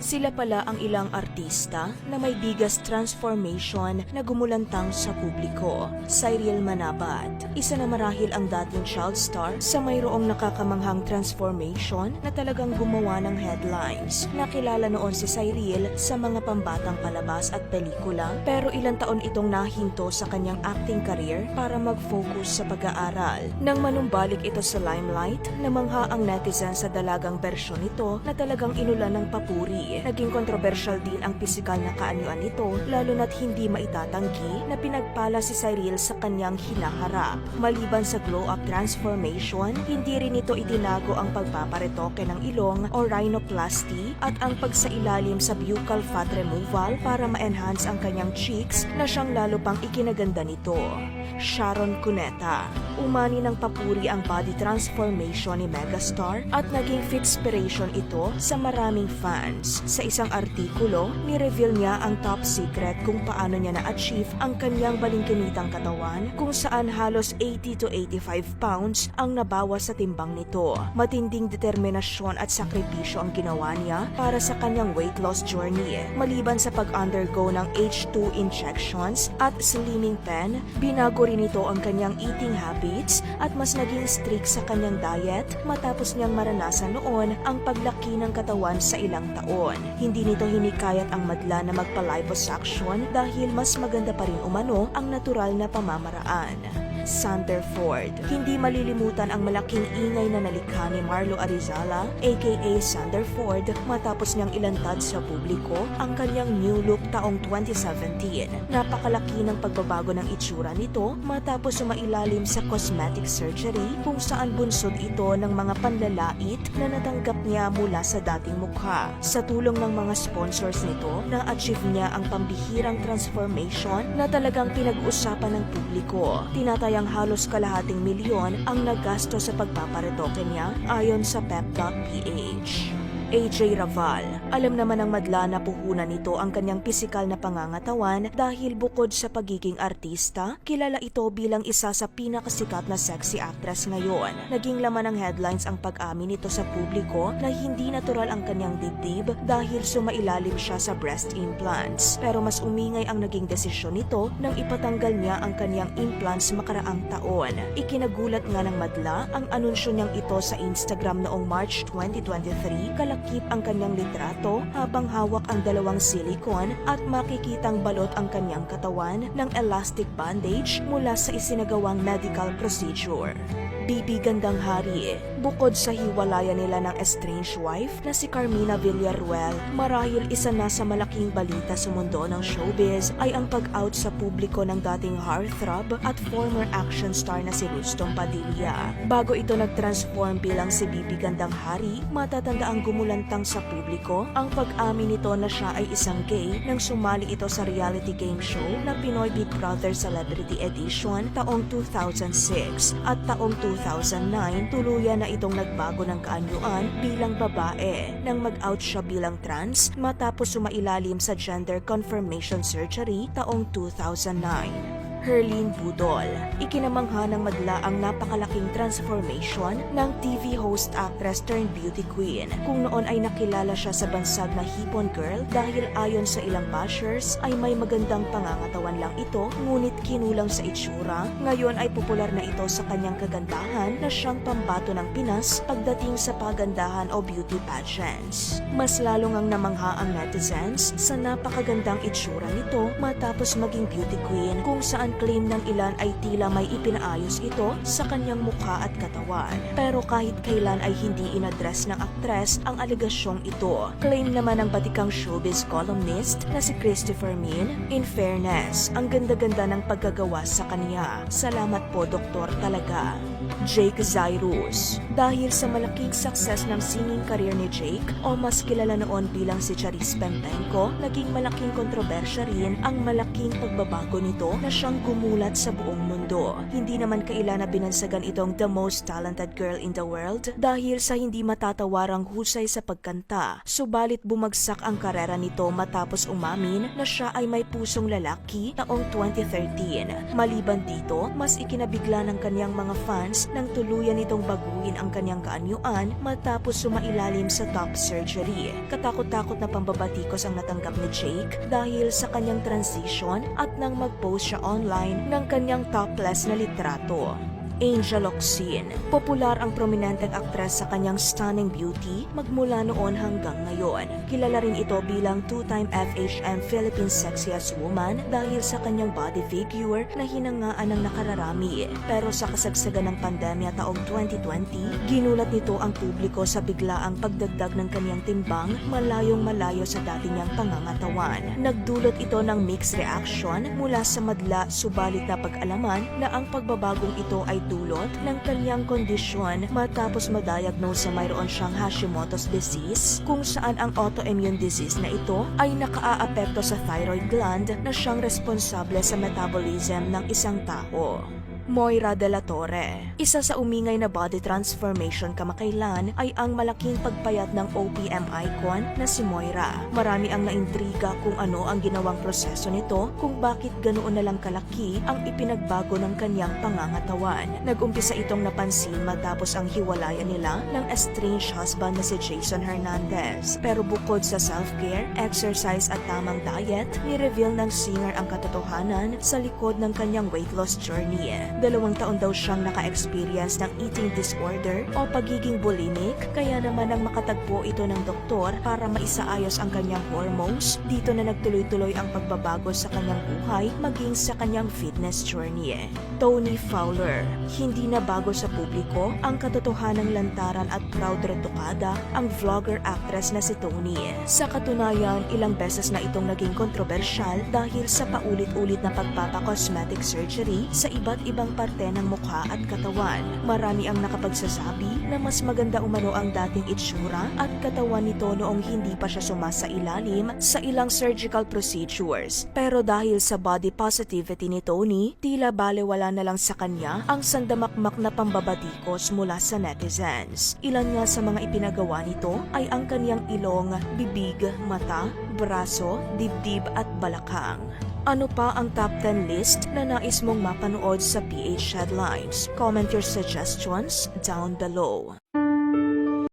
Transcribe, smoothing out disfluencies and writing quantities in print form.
Sila pala ang ilang artista na may biggest transformation na gumulantang sa publiko. Cyril Manabat, isa na marahil ang dating child star sa mayroong nakakamanghang transformation na talagang gumawa ng headlines. Nakilala noon si Cyril sa mga pambatang palabas at pelikula, pero ilang taon itong nahinto sa kanyang acting career para mag-focus sa pag-aaral. Nang manumbalik ito sa limelight, namangha ang netizen sa dalagang bersyon nito na talagang inulan ng papuri. Naging kontrobersyal din ang pisikal na kaanyuan nito, lalo na't hindi maitatanggi na pinagpala si Cyril sa kanyang hinaharap. Maliban sa glow-up transformation, hindi rin ito itinago ang pagpaparetoke ng ilong o rhinoplasty at ang pagsailalim sa buccal fat removal para ma-enhance ang kanyang cheeks na siyang lalo pang ikinaganda nito. Sharon Cuneta, umani ng papuri ang body transformation ni megastar at naging inspiration ito sa maraming fans. Sa isang artikulo, ni-reveal niya ang top secret kung paano niya na-achieve ang kanyang balingkinitang katawan kung saan halos 80 to 85 pounds ang nabawas sa timbang nito. Matinding determinasyon at sakripisyo ang ginawa niya para sa kanyang weight loss journey. Maliban sa pag-undergo ng H2 injections at slimming pen, binago rin ito ang kanyang eating habits at mas naging strict sa kanyang diet matapos niyang maranasan noon ang paglaki ng katawan sa ilang taon. Hindi nito hinikayat ang madla na magpa-liposuction dahil mas maganda pa rin umano ang natural na pamamaraan. Sanderford, hindi malilimutan ang malaking ingay na nalikha ni Marlo Arizala aka Sanderford matapos niyang ilantad sa publiko ang kanyang new look taong 2017. Napakalaki ng pagbabago ng itsura nito matapos sumailalim sa cosmetic surgery kung saan bunsod ito ng mga panlalait na natanggap niya mula sa dating mukha. Sa tulong ng mga sponsors nito, na-achieve niya ang pambihirang transformation na talagang pinag-uusapan ng publiko. Ang halos kalahating milyon ang naggasto sa pagpaparetoke niya ayon sa pep.ph. AJ Raval, alam naman ng madla na puhunan nito ang kanyang pisikal na pangangatawan dahil bukod sa pagiging artista, kilala ito bilang isa sa pinakasikat na sexy actress ngayon. Naging laman ng headlines ang pag-amin nito sa publiko na hindi natural ang kanyang dibdib dahil sumailalim siya sa breast implants. Pero mas umingay ang naging desisyon nito nang ipatanggal niya ang kanyang implants makaraang taon. Ikinagulat nga ng madla ang anunsyo niyang ito sa Instagram noong March 2023 kalakip ang kanyang litrato habang hawak ang dalawang silicone at makikitang balot ang kanyang katawan ng elastic bandage mula sa isinagawang medical procedure. Bibi Gandang Hari, bukod sa hiwalayan nila ng estranged wife na si Carmina Villarruel, marahil isa na sa malaking balita sa mundo ng showbiz ay ang pag-out sa publiko ng dating heartthrob at former action star na si Rustom Padilla. Bago ito nag-transform bilang si Bibi Gandang Hari, matatanda ang gumulantang sa publiko ang pag-amin nito na siya ay isang gay nang sumali ito sa reality game show na Pinoy Big Brother Celebrity Edition taong 2006 at taong 2009, tuluyan na itong nagbago ng kaanyuan bilang babae nang mag-out siya bilang trans matapos sumailalim sa gender confirmation surgery taong 2009. Herlene Budol, ikinamangha ng madla ang napakalaking transformation ng TV host actress turned beauty queen. Kung noon ay nakilala siya sa bansag na hipon girl dahil ayon sa ilang bashers ay may magandang pangangatawan lang ito ngunit kinulang sa itsura, ngayon ay popular na ito sa kanyang kagandahan na siyang pambato ng Pinas pagdating sa pagandahan o beauty pageants. Mas lalo ngang namangha ang netizens sa napakagandang itsura nito matapos maging beauty queen kung saan claim ng ilan ay tila may ipinaayos ito sa kanyang mukha at katawan. Pero kahit kailan ay hindi inadres ng aktres ang alegasyong ito. Claim naman ng batikang showbiz columnist na si Christopher Min, in fairness, ang ganda-ganda ng paggagawa sa kanya. Salamat po, doktor, talaga. Jake Zairus, dahil sa malaking success ng singing career ni Jake o mas kilala noon bilang si Charis Pempenko, naging malaking kontrobersya rin ang malaking pagbabago nito na siyang gumulat sa buong mundo. mundo. Hindi naman kaila na binansagan itong the most talented girl in the world dahil sa hindi matatawarang husay sa pagkanta. Subalit bumagsak ang karera nito matapos umamin na siya ay may pusong lalaki taong 2013. Maliban dito, mas ikinabigla ng kanyang mga fans nang tuluyan itong baguhin ang kanyang kaanyuan matapos sumailalim sa top surgery. Katakot-takot na pambabatikos ang natanggap ni Jake dahil sa kanyang transition at nang mag-post siya online ng kanyang topless na litrato. Angel Locsin. Popular ang prominenteng aktres sa kanyang stunning beauty magmula noon hanggang ngayon. Kilala rin ito bilang two-time FHM Philippine Sexiest Woman dahil sa kanyang body figure na hinangaan ng nakararami. Pero sa kasagsagan ng pandemya taong 2020, ginulat nito ang publiko sa biglaang pagdagdag ng kanyang timbang malayong malayo sa dati niyang pangangatawan. Nagdulot ito ng mixed reaction mula sa madla subalit na pag-alaman na ang pagbabagong ito ay dulot ng kanyang kondisyon matapos ma-diagnose na mayroon siyang Hashimoto's disease kung saan ang autoimmune disease na ito ay nakaaapekto sa thyroid gland na siyang responsable sa metabolism ng isang tao. Moira de la Torre. Isa sa umingay na body transformation kamakailan ay ang malaking pagpayat ng OPM icon na si Moira. Marami ang naintriga kung ano ang ginawang proseso nito kung bakit ganoon na lang kalaki ang ipinagbago ng kanyang pangangatawan. Nag-umpisa itong napansin matapos ang hiwalayan nila ng estranged husband na si Jason Hernandez. Pero bukod sa self-care, exercise at tamang diet, ni-reveal ng singer ang katotohanan sa likod ng kanyang weight loss journey. 2 taon daw siyang naka-experience ng eating disorder o pagiging bulimic, kaya naman nang makatagpo ito ng doktor para maisaayos ang kanyang hormones, dito na nagtuloy-tuloy ang pagbabago sa kanyang buhay maging sa kanyang fitness journey. Tony Fowler. Hindi na bago sa publiko ang katotohanang lantaran at proud retokada ang vlogger-actress na si Tony. Sa katunayan, ilang beses na itong naging kontrobersyal dahil sa paulit-ulit na pagpapa-cosmetic surgery sa iba't ibang parte ng mukha at katawan. Marami ang nakapagsasabi na mas maganda umano ang dating itsura at katawan nito noong hindi pa siya sumasailalim sa ilang surgical procedures. Pero dahil sa body positivity ni Tony, tila balewala na lang sa kanya ang sandamakmak na pambabatikos mula sa netizens. Ilan nga sa mga ipinagawa nito ay ang kanyang ilong, bibig, mata, braso, dibdib at balakang. Ano pa ang top 10 list na nais mong mapanood sa PH Headlines? Comment your suggestions down below.